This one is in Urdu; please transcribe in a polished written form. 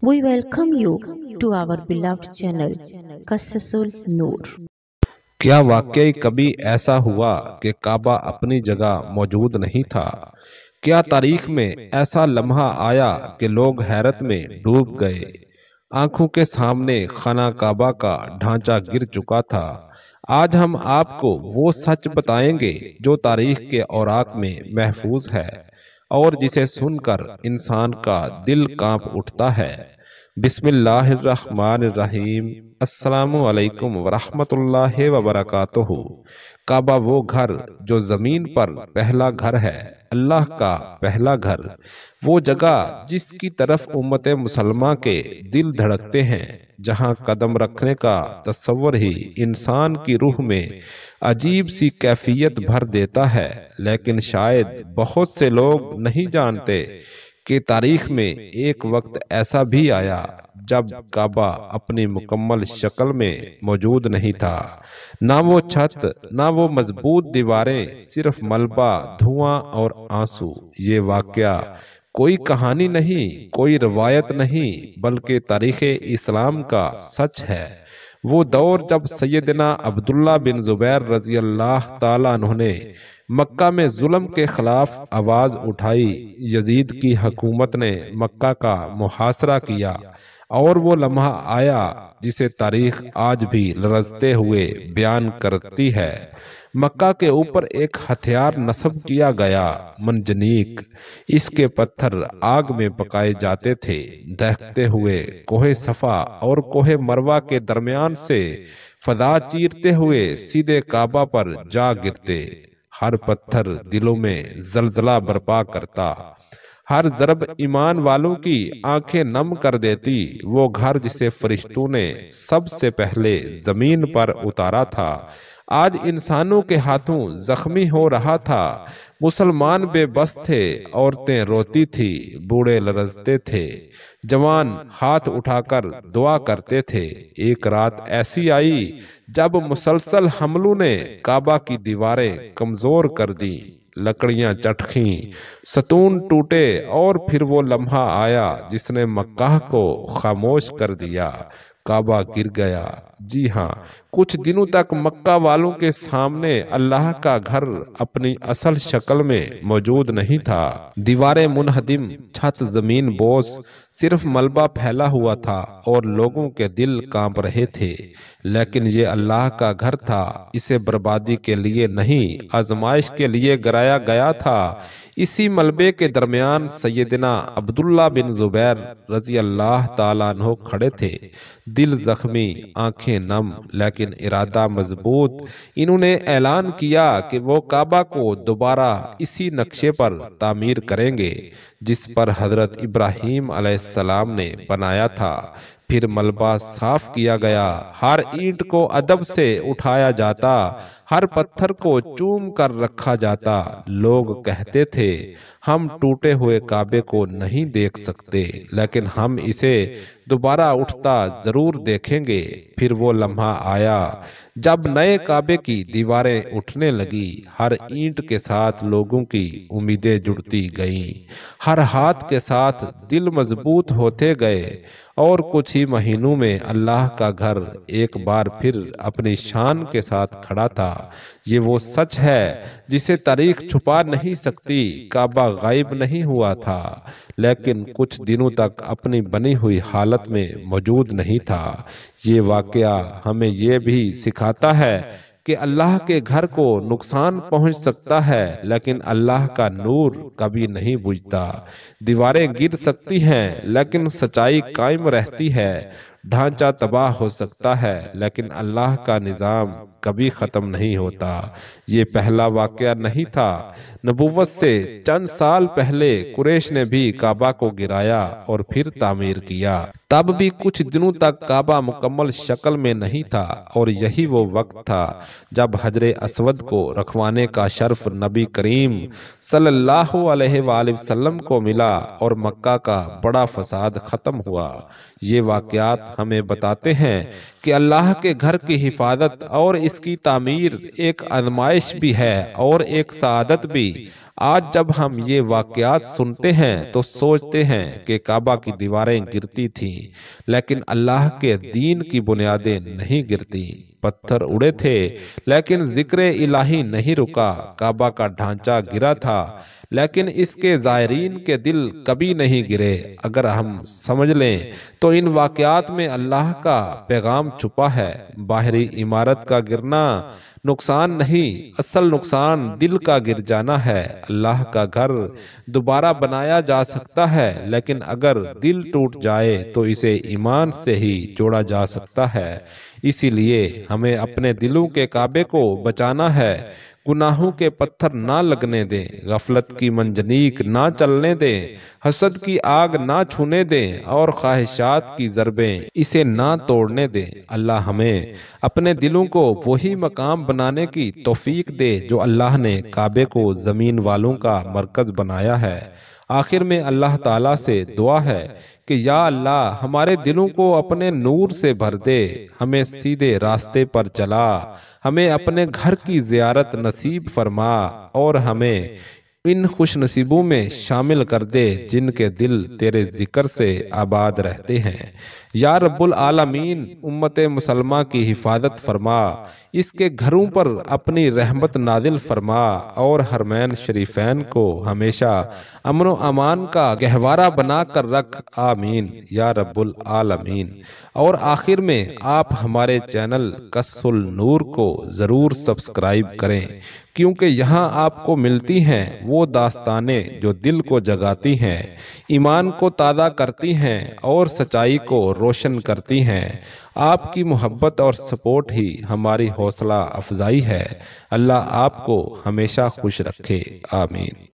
We welcome you to our beloved channel, Qasasul Noor. کیا واقعی کبھی ایسا ہوا کہ کعبہ اپنی جگہ موجود نہیں تھا؟ کیا تاریخ میں ایسا لمحہ آیا کہ لوگ حیرت میں ڈوب گئے؟ آنکھوں کے سامنے خانہ کعبہ کا ڈھانچہ گر چکا تھا۔ آج ہم آپ کو وہ سچ بتائیں گے جو تاریخ کے اوراق میں محفوظ ہے اور جسے سن کر انسان کا دل کانپ اٹھتا ہے۔ بسم اللہ الرحمن الرحیم۔ السلام علیکم ورحمۃ اللہ وبرکاتہ۔ کعبہ وہ گھر جو زمین پر پہلا گھر ہے، اللہ کا پہلا گھر، وہ جگہ جس کی طرف امت مسلمہ کے دل دھڑکتے ہیں، جہاں قدم رکھنے کا تصور ہی انسان کی روح میں عجیب سی کیفیت بھر دیتا ہے۔ لیکن شاید بہت سے لوگ نہیں جانتے کہ تاریخ میں ایک وقت ایسا بھی آیا جب کعبہ اپنی مکمل شکل میں موجود نہیں تھا۔ نہ وہ چھت، نہ وہ مضبوط دیواریں، صرف ملبہ، دھواں اور آنسو۔ یہ واقعہ کوئی کہانی نہیں، کوئی روایت نہیں، بلکہ تاریخ اسلام کا سچ ہے۔ وہ دور جب سیدنا عبداللہ بن زبیر رضی اللہ تعالیٰ عنہ نے مکہ میں ظلم کے خلاف آواز اٹھائی، یزید کی حکومت نے مکہ کا محاصرہ کیا، اور وہ لمحہ آیا جسے تاریخ آج بھی لرزتے ہوئے بیان کرتی ہے۔ مکہ کے اوپر ایک ہتھیار نصب کیا گیا، منجنیق۔ اس کے پتھر آگ میں پکائے جاتے تھے، دہتے ہوئے کوہ صفا اور کوہ مروہ کے درمیان سے فضا چیرتے ہوئے سیدھے کعبہ پر جا گرتے۔ ہر پتھر دلوں میں زلزلہ برپا کرتا، ہر ضرب ایمان والوں کی آنکھیں نم کر دیتی۔ وہ گھر جسے فرشتوں نے سب سے پہلے زمین پر اتارا تھا، آج انسانوں کے ہاتھوں زخمی ہو رہا تھا۔ مسلمان بے بس تھے، عورتیں روتی تھی، بوڑھے لرزتے تھے، جوان ہاتھ اٹھا کر دعا کرتے تھے۔ ایک رات ایسی آئی جب مسلسل حملوں نے کعبہ کی دیواریں کمزور کر دیں، لکڑیاں چٹکیں، ستون ٹوٹے، اور پھر وہ لمحہ آیا جس نے مکہ کو خاموش کر دیا۔ کعبہ گر گیا۔ جی ہاں، کچھ دنوں تک مکہ والوں کے سامنے اللہ کا گھر اپنی اصل شکل میں موجود نہیں تھا۔ دیواریں منہدم، چھت زمین بوس، صرف ملبہ پھیلا ہوا تھا اور لوگوں کے دل کانپ رہے تھے۔ لیکن یہ اللہ کا گھر تھا، اسے بربادی کے لیے نہیں، آزمائش کے لیے گرایا گیا تھا۔ اسی ملبے کے درمیان سیدنا عبداللہ بن زبیر رضی اللہ تعالیٰ عنہ کھڑے تھے، دل زخمی، آنکھیں نم، لیکن ارادہ مضبوط۔ انہوں نے اعلان کیا کہ وہ کعبہ کو دوبارہ اسی نقشے پر تعمیر کریں گے جس پر حضرت ابراہیم علیہ السلام نے بنایا تھا۔ پھر ملبہ صاف کیا گیا، ہر اینٹ کو ادب سے اٹھایا جاتا، ہر پتھر کو چوم کر رکھا جاتا۔ لوگ کہتے تھے، ہم ٹوٹے ہوئے کعبے کو نہیں دیکھ سکتے، لیکن ہم اسے دوبارہ اٹھتا ضرور دیکھیں گے۔ پھر وہ لمحہ آیا جب نئے کعبے کی دیواریں اٹھنے لگی، ہر اینٹ کے ساتھ لوگوں کی امیدیں جڑتی گئیں، ہر ہاتھ کے ساتھ دل مضبوط ہوتے گئے، اور کچھ ہی مہینوں میں اللہ کا گھر ایک بار پھر اپنی شان کے ساتھ کھڑا تھا۔ یہ وہ سچ ہے جسے تاریخ چھپا نہیں سکتی۔ کعبہ غائب نہیں ہوا تھا، لیکن کچھ دنوں تک اپنی بنی ہوئی حالت میں موجود نہیں تھا۔ یہ واقعہ ہمیں یہ بھی سکھاتا ہے کہ اللہ کے گھر کو نقصان پہنچ سکتا ہے، لیکن اللہ کا نور کبھی نہیں بجھتا۔ دیواریں گر سکتی ہیں، لیکن سچائی قائم رہتی ہے۔ ڈھانچہ تباہ ہو سکتا ہے، لیکن اللہ کا نظام کبھی ختم نہیں ہوتا۔ یہ پہلا واقعہ نہیں تھا۔ نبوت سے چند سال پہلے قریش نے بھی کعبہ کو گرایا اور پھر تعمیر کیا۔ تب بھی کچھ دنوں تک کعبہ مکمل شکل میں نہیں تھا، اور یہی وہ وقت تھا جب حجر اسود کو رکھوانے کا شرف نبی کریم صلی اللہ علیہ وآلہ وسلم کو ملا اور مکہ کا بڑا فساد ختم ہوا۔ یہ واقعات ہمیں بتاتے ہیں کہ اللہ کے گھر کی حفاظت اور اس کی تعمیر ایک آزمائش بھی ہے اور ایک سعادت بھی۔ آج جب ہم یہ واقعات سنتے ہیں تو سوچتے ہیں کہ کعبہ کی دیواریں گرتی تھیں، لیکن اللہ کے دین کی بنیادیں نہیں گرتی۔ پتھر اڑے تھے لیکن ذکر الہی نہیں رکا۔ کعبہ کا ڈھانچہ گرا تھا لیکن اس کے زائرین کے دل کبھی نہیں گرے۔ اگر ہم سمجھ لیں تو ان واقعات میں اللہ کا پیغام چھپا ہے۔ باہری عمارت کا گرنا نقصان نہیں، اصل نقصان دل کا گر جانا ہے۔ اللہ کا گھر دوبارہ بنایا جا سکتا ہے، لیکن اگر دل ٹوٹ جائے تو اسے ایمان سے ہی جوڑا جا سکتا ہے۔ اسی لیے ہمیں اپنے دلوں کے کعبے کو بچانا ہے۔ گناہوں کے پتھر نہ لگنے دیں، غفلت کی منجنیق نہ چلنے دیں، حسد کی آگ نہ چھونے دیں اور خواہشات کی ضربیں اسے نہ توڑنے دیں۔ اللہ ہمیں اپنے دلوں کو وہی مقام بنانے کی توفیق دے جو اللہ نے کعبے کو زمین والوں کا مرکز بنایا ہے۔ آخر میں اللہ تعالیٰ سے دعا ہے کہ یا اللہ ہمارے دلوں کو اپنے نور سے بھر دے، ہمیں سیدھے راستے پر چلا، ہمیں اپنے گھر کی زیارت نصیب فرما اور ہمیں ان خوش نصیبوں میں شامل کر دے جن کے دل تیرے ذکر سے آباد رہتے ہیں۔ یا رب العالمین امت مسلمہ کی حفاظت فرما، اس کے گھروں پر اپنی رحمت نازل فرما اور حرمین شریفین کو ہمیشہ امن و امان کا گہوارہ بنا کر رکھ، آمین یا رب العالمین۔ اور آخر میں آپ ہمارے چینل کشف النور کو ضرور سبسکرائب کریں، کیونکہ یہاں آپ کو ملتی ہیں وہ داستانیں جو دل کو جگاتی ہیں، ایمان کو تازہ کرتی ہیں اور سچائی کو روشن کرتی ہیں۔ آپ کی محبت اور سپورٹ ہی ہماری حوصلہ افزائی ہے۔ اللہ آپ کو ہمیشہ خوش رکھے، آمین۔